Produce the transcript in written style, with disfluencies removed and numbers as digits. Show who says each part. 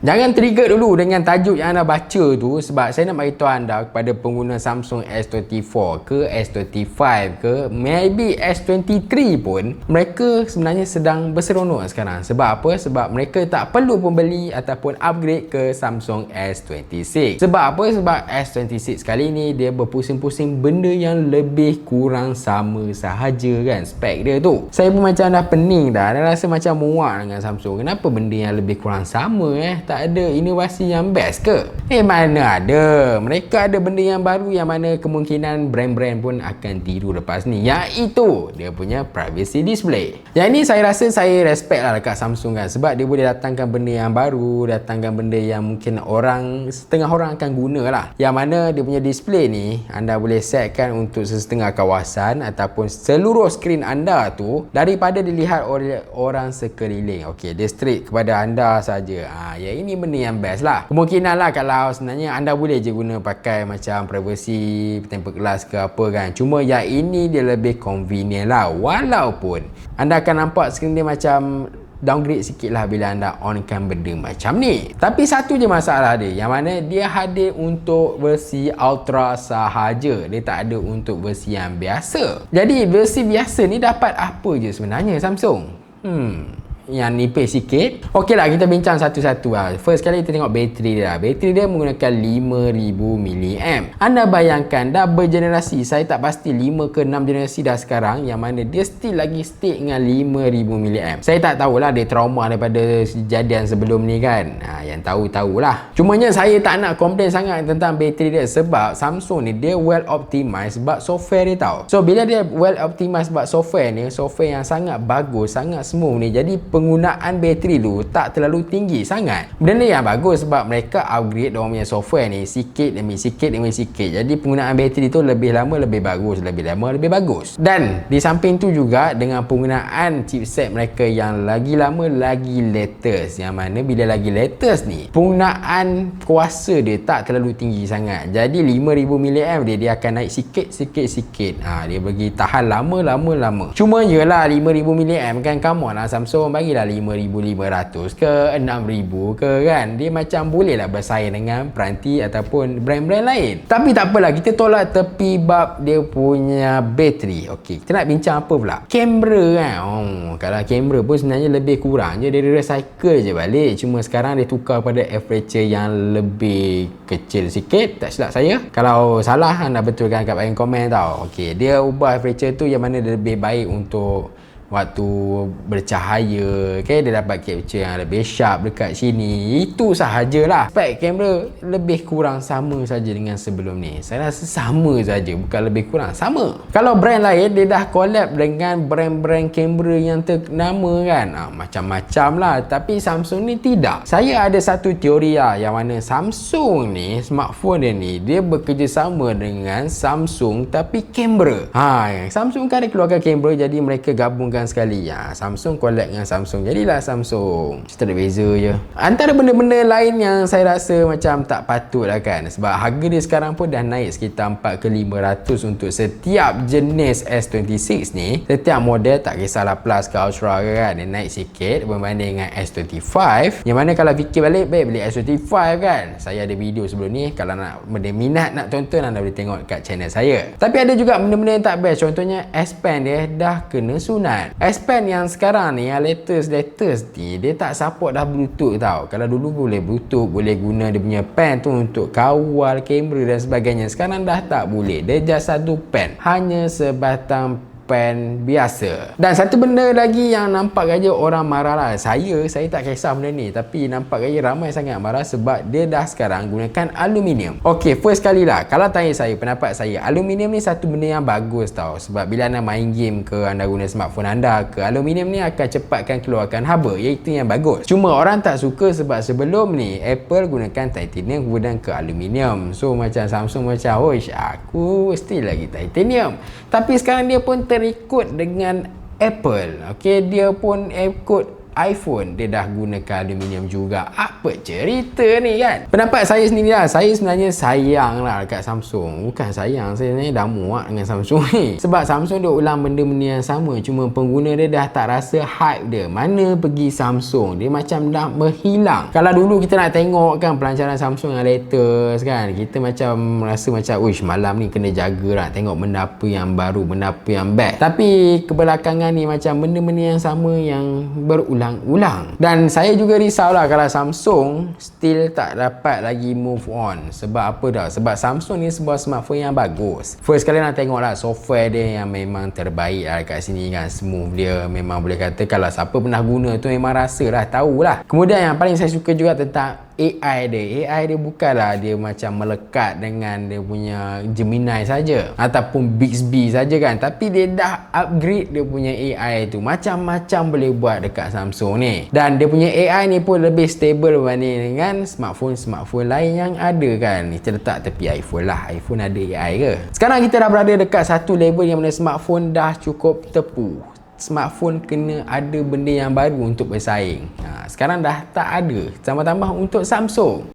Speaker 1: Jangan trigger dulu dengan tajuk yang anda baca tu, sebab saya nak beritahu anda kepada pengguna Samsung S24 ke S25 ke maybe S23 pun, mereka sebenarnya sedang berseronok sekarang. Sebab apa? Sebab mereka tak perlu pun beli ataupun upgrade ke Samsung S26. Sebab apa? Sebab S26 kali ni dia berpusing-pusing benda yang lebih kurang sama sahaja kan, spek dia tu. Saya pun macam dah pening dah, dan rasa macam muak dengan Samsung. Kenapa benda yang lebih kurang sama tak ada inovasi yang best ke? Mana ada. Mereka ada benda yang baru yang mana kemungkinan brand-brand pun akan tiru lepas ni, iaitu dia punya privacy display. Yang ni saya rasa saya respect lah dekat Samsung kan, sebab dia boleh datangkan benda yang baru, datangkan benda yang mungkin setengah orang akan guna lah. Yang mana dia punya display ni anda boleh setkan untuk setengah kawasan ataupun seluruh skrin anda tu daripada dilihat oleh orang sekeliling. Okey, dia straight kepada anda saja. Ini benda yang best lah. Kemungkinan lah kalau sebenarnya anda boleh je guna pakai macam privacy tempered glass ke apa kan. Cuma yang ini dia lebih convenient lah. Walaupun anda akan nampak skrin dia macam downgrade sikit lah bila anda onkan benda macam ni. Tapi satu je masalah dia, yang mana dia hadir untuk versi Ultra sahaja. Dia tak ada untuk versi yang biasa. Jadi versi biasa ni dapat apa je sebenarnya Samsung? Yang nipis sikit. Okey lah, kita bincang satu-satu lah. First kali kita tengok bateri dia lah. Bateri dia menggunakan 5000 mAh. Anda bayangkan dah bergenerasi, saya tak pasti 5 ke 6 generasi dah sekarang, yang mana dia still lagi stick dengan 5000 mAh. Saya tak tahulah dia trauma daripada kejadian sebelum ni kan. Yang tahu-tahulah. Cumanya saya tak nak komplain sangat tentang bateri dia, sebab Samsung ni dia well optimized sebab software dia tau. So bila dia well optimized sebab software ni, software yang sangat bagus, sangat smooth ni, jadi penggunaan bateri tu tak terlalu tinggi sangat. Benda yang bagus sebab mereka upgrade diorang punya software ni sikit demi sikit demi sikit. Jadi penggunaan bateri tu lebih lama lebih bagus, lebih lama lebih bagus. Dan di samping tu juga dengan penggunaan chipset mereka yang lagi lama lagi latest, yang mana bila lagi latest ni penggunaan kuasa dia tak terlalu tinggi sangat. Jadi 5000 mAh dia akan naik sikit. Dia bagi tahan lama. Cuma yelah 5000 mAh kan, come on lah Samsung, bagilah 5500 ke 6000 ke kan. Dia macam boleh lah bersaing dengan peranti ataupun brand-brand lain. Tapi tak apalah, kita tolak tepi bab dia punya bateri. Okey, kita nak bincang apa pula? Kamera kan. Kalau kamera pun sebenarnya lebih kurang je, dia recycle je balik. Cuma sekarang dia tukar pada aperture yang lebih kecil sikit, tak silap saya. Kalau salah anda betulkan kat bahagian komen tau. Okey, dia ubah aperture tu yang mana dia lebih baik untuk waktu bercahaya, okay? Dia dapat capture yang lebih sharp dekat sini. Itu sahajalah. Spek kamera lebih kurang sama saja dengan sebelum ni. Saya rasa sama saja, bukan lebih kurang, sama. Kalau brand lain dia dah collab dengan brand-brand kamera yang ternama kan, macam-macam lah. Tapi Samsung ni tidak. Saya ada satu teori lah, yang mana Samsung ni, smartphone dia ni, dia bekerjasama dengan Samsung tapi kamera. Samsung kan dia keluarkan kamera, jadi mereka gabungkan sekali. Samsung collab dengan Samsung, jadilah Samsung. Kita ada beza je. Antara benda-benda lain yang saya rasa macam tak patut lah kan, sebab harga dia sekarang pun dah naik sekitar 4 ke 500 untuk setiap jenis S26 ni. Setiap model, tak kisahlah Plus ke Ultra ke kan, dia naik sikit berbanding dengan S25. Yang mana kalau fikir balik, baik beli S25 kan. Saya ada video sebelum ni, kalau nak benda minat nak tonton, anda boleh tengok kat channel saya. Tapi ada juga benda-benda yang tak best. Contohnya S Pen dia dah kena sunat. S Pen yang sekarang ni, yang latest ni, dia tak support dah Bluetooth tau. Kalau dulu boleh Bluetooth, boleh guna dia punya pen tu untuk kawal kamera dan sebagainya. Sekarang dah tak boleh. Dia just satu pen, hanya sebatang pen biasa. Dan satu benda lagi yang nampak gaya orang marah lah. Saya tak kisah benda ni, tapi nampak gaya ramai sangat marah sebab dia dah sekarang gunakan aluminium. Okey, first kali lah, kalau tanya saya, pendapat saya, aluminium ni satu benda yang bagus tau. Sebab bila anda main game ke, anda guna smartphone anda ke, aluminium ni akan cepatkan keluarkan haba, iaitu yang bagus. Cuma orang tak suka sebab sebelum ni Apple gunakan titanium kemudian ke aluminium. So macam Samsung macam, "Oish, aku still lagi titanium." Tapi sekarang dia pun terikut dengan Apple. Okey, dia pun ikut iPhone dia dah gunakan aluminium juga. Apa cerita ni kan? Pendapat saya sendiri lah, saya sebenarnya sayang lah dekat Samsung. Bukan sayang, saya sebenarnya dah muak dengan Samsung ni. Sebab Samsung dia ulang benda-benda yang sama, cuma pengguna dia dah tak rasa hype dia. Mana pergi Samsung, dia macam dah menghilang. Kalau dulu kita nak tengok kan pelancaran Samsung yang latest kan, kita macam rasa macam uish, malam ni kena jaga lah, tengok benda apa yang baru, benda apa yang best. Tapi kebelakangan ni macam benda-benda yang sama yang berulang-ulang. Dan saya juga risau lah kalau Samsung still tak dapat lagi move on. Sebab apa dah? Sebab Samsung ni sebuah smartphone yang bagus. First kali nak tengok lah software dia yang memang terbaik lah dekat sini kan. Smooth dia memang boleh kata kalau siapa pernah guna tu memang rasa lah, tahulah. Kemudian yang paling saya suka juga tentang AI dia. AI dia bukanlah dia macam melekat dengan dia punya Gemini saja ataupun Bixby saja kan, tapi dia dah upgrade dia punya AI tu. Macam-macam boleh buat dekat Samsung ni. Dan dia punya AI ni pun lebih stable berbanding dengan smartphone lain yang ada kan. Ni terletak tepi iPhone lah. iPhone ada AI ke? Sekarang kita dah berada dekat satu level yang mana smartphone dah cukup tepu. Smartphone kena ada benda yang baru untuk bersaing. Sekarang dah tak ada. Tambah-tambah untuk Samsung.